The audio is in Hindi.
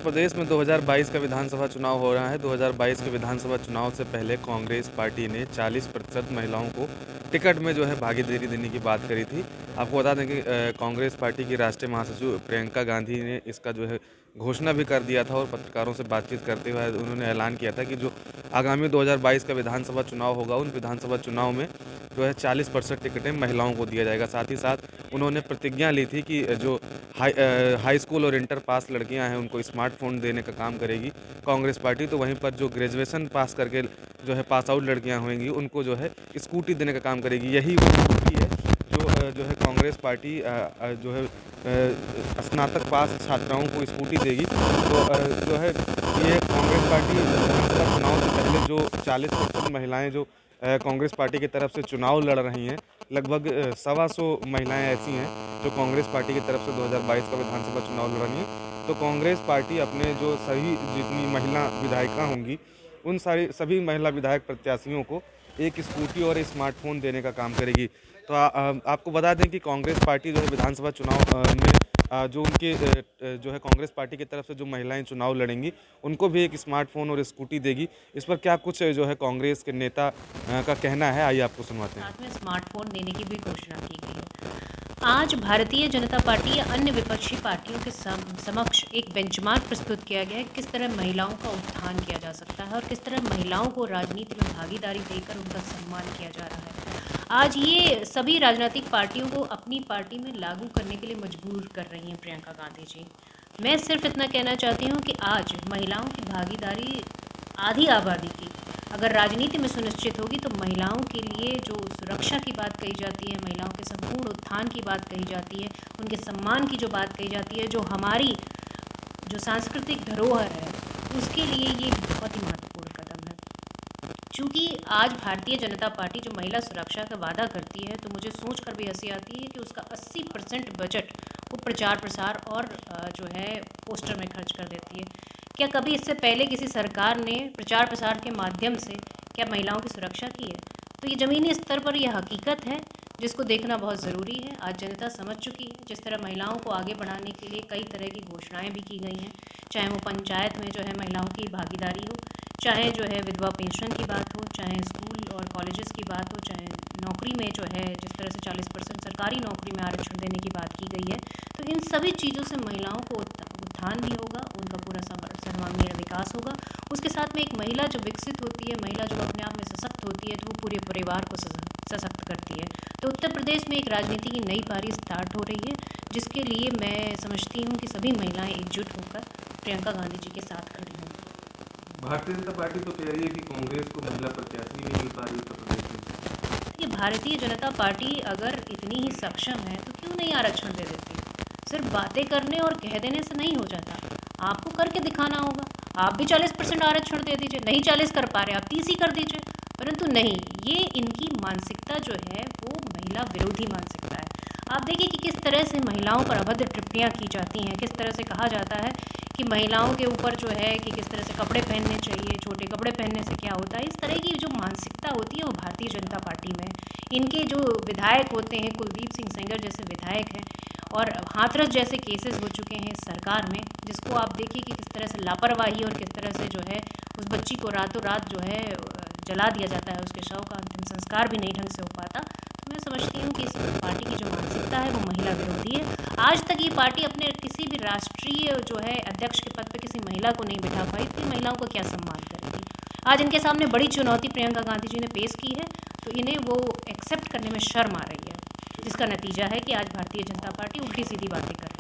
प्रदेश में 2022 का विधानसभा चुनाव हो रहा है। 2022 के विधानसभा चुनाव से पहले कांग्रेस पार्टी ने 40% महिलाओं को टिकट में जो है भागीदारी देने की बात करी थी। आपको बता दें कि कांग्रेस पार्टी की राष्ट्रीय महासचिव प्रियंका गांधी ने इसका जो है घोषणा भी कर दिया था और पत्रकारों से बातचीत करते हुए उन्होंने ऐलान किया था कि जो आगामी 2022 का विधानसभा चुनाव होगा, उन विधानसभा चुनाव में जो है 40% टिकटें महिलाओं को दिया जाएगा। साथ ही साथ उन्होंने प्रतिज्ञा ली थी कि जो हाई स्कूल और इंटर पास लड़कियां हैं उनको स्मार्टफ़ोन देने का काम करेगी कांग्रेस पार्टी। तो वहीं पर जो ग्रेजुएशन पास करके जो है पास आउट लड़कियां होंगी उनको जो है स्कूटी देने का काम करेगी। यही वो स्कूटी है जो है कांग्रेस पार्टी जो है स्नातक पास छात्राओं को स्कूटी देगी। तो जो है ये कांग्रेस पार्टी विधानसभा चुनाव से पहले जो 40% महिलाएँ जो कांग्रेस पार्टी की तरफ से चुनाव लड़ रही हैं, लगभग 125 महिलाएं ऐसी हैं जो कांग्रेस पार्टी की तरफ से 2022 का विधानसभा चुनाव लड़ रही हैं। तो कांग्रेस पार्टी अपने जो सभी जितनी महिला विधायिका होंगी उन सभी महिला विधायक प्रत्याशियों को एक स्कूटी और स्मार्टफोन देने का काम करेगी। तो आपको बता दें कि कांग्रेस पार्टी जो है विधानसभा चुनाव में जो उनके जो है कांग्रेस पार्टी की तरफ से जो महिलाएं चुनाव लड़ेंगी उनको भी एक स्मार्टफोन और स्कूटी देगी। इस पर क्या कुछ जो है कांग्रेस के नेता का कहना है, आइए आपको सुनवाते हैं। साथ में स्मार्टफोन देने की भी घोषणा की गई है। आज भारतीय जनता पार्टी या अन्य विपक्षी पार्टियों के समक्ष एक बेंचमार्क प्रस्तुत किया गया है किस तरह महिलाओं का उत्थान किया जा सकता है और किस तरह महिलाओं को राजनीति में भागीदारी देकर उनका सम्मान किया जा रहा है। आज ये सभी राजनीतिक पार्टियों को अपनी पार्टी में लागू करने के लिए मजबूर कर रही हैं प्रियंका गांधी जी। मैं सिर्फ इतना कहना चाहती हूँ कि आज महिलाओं की भागीदारी आधी आबादी की अगर राजनीति में सुनिश्चित होगी तो महिलाओं के लिए जो सुरक्षा की बात कही जाती है, महिलाओं के संपूर्ण उत्थान की बात कही जाती है, उनके सम्मान की जो बात कही जाती है, जो हमारी जो सांस्कृतिक धरोहर है, उसके लिए ये बहुत ही महत्वपूर्ण कदम है। चूँकि आज भारतीय जनता पार्टी जो महिला सुरक्षा का वादा करती है, तो मुझे सोच कर भी हंसी आती है कि उसका 80% बजट वो प्रचार प्रसार और जो है पोस्टर में खर्च कर देती है। क्या कभी इससे पहले किसी सरकार ने प्रचार प्रसार के माध्यम से क्या महिलाओं की सुरक्षा की है? तो ये ज़मीनी स्तर पर यह हकीकत है जिसको देखना बहुत ज़रूरी है। आज जनता समझ चुकी है जिस तरह महिलाओं को आगे बढ़ाने के लिए कई तरह की घोषणाएं भी की गई हैं, चाहे वो पंचायत में जो है महिलाओं की भागीदारी हो, चाहे जो है विधवा पेंशन की बात हो, चाहे स्कूल और कॉलेजेस की बात हो, चाहे नौकरी में जो है जिस तरह से 40% सरकारी नौकरी में आरक्षण देने की बात की गई है। तो इन सभी चीज़ों से महिलाओं को उत्थान भी होगा, उनका पूरा सर्वांगीण विकास होगा। उसके साथ में एक महिला जो विकसित होती है, महिला जब अपने आप में सशक्त होती है तो वो पूरे परिवार को सशक्त करती है। तो उत्तर प्रदेश में एक राजनीति की नई पारी स्टार्ट हो रही है जिसके लिए मैं समझती हूँ कि सभी महिलाएं एकजुट होकर प्रियंका गांधी जी के साथ खड़ी हों। भारतीय जनता पार्टी तो कह रही है कि कांग्रेस को महिला प्रत्याशी नहीं मिल पा रही उत्तर प्रदेश में। ये भारतीय जनता पार्टी अगर इतनी ही सक्षम है तो क्यों नहीं आरक्षण दे देती? सिर्फ बातें करने और कह देने से नहीं हो जाता, आपको करके दिखाना होगा। आप भी 40% आरक्षण दे दीजिए, नहीं 40 कर पा रहे आप 30 ही कर दीजिए। परंतु नहीं, ये इनकी मानसिकता जो है वो महिला विरोधी मानसिकता है। आप देखिए कि किस तरह से महिलाओं पर अभद्र टिप्पणियाँ की जाती हैं, किस तरह से कहा जाता है कि महिलाओं के ऊपर जो है कि किस तरह से कपड़े पहनने चाहिए, छोटे कपड़े पहनने से क्या होता है। इस तरह की जो मानसिकता होती है वो भारतीय जनता पार्टी में। इनके जो विधायक होते हैं, कुलदीप सिंह सेंगर जैसे विधायक हैं और हाथरस जैसे केसेस हो चुके हैं सरकार में, जिसको आप देखिए कि किस तरह से लापरवाही और किस तरह से जो है उस बच्ची को रातों रात जो है जला दिया जाता है, उसके शव का अंतिम संस्कार भी नहीं ढंग से हो पाता। तो मैं समझती हूँ कि इस पार्टी की जो मानसिकता है वो महिला विरोधी है। आज तक ये पार्टी अपने किसी भी राष्ट्रीय जो है अध्यक्ष के पद पर किसी महिला को नहीं बिठा पाई, तो महिलाओं को क्या सम्मान करेगी? आज इनके सामने बड़ी चुनौती प्रियंका गांधी जी ने पेश की है, तो इन्हें वो एक्सेप्ट करने में शर्म आ रही है, जिसका नतीजा है कि आज भारतीय जनता पार्टी उल्टी सीधी बातें कर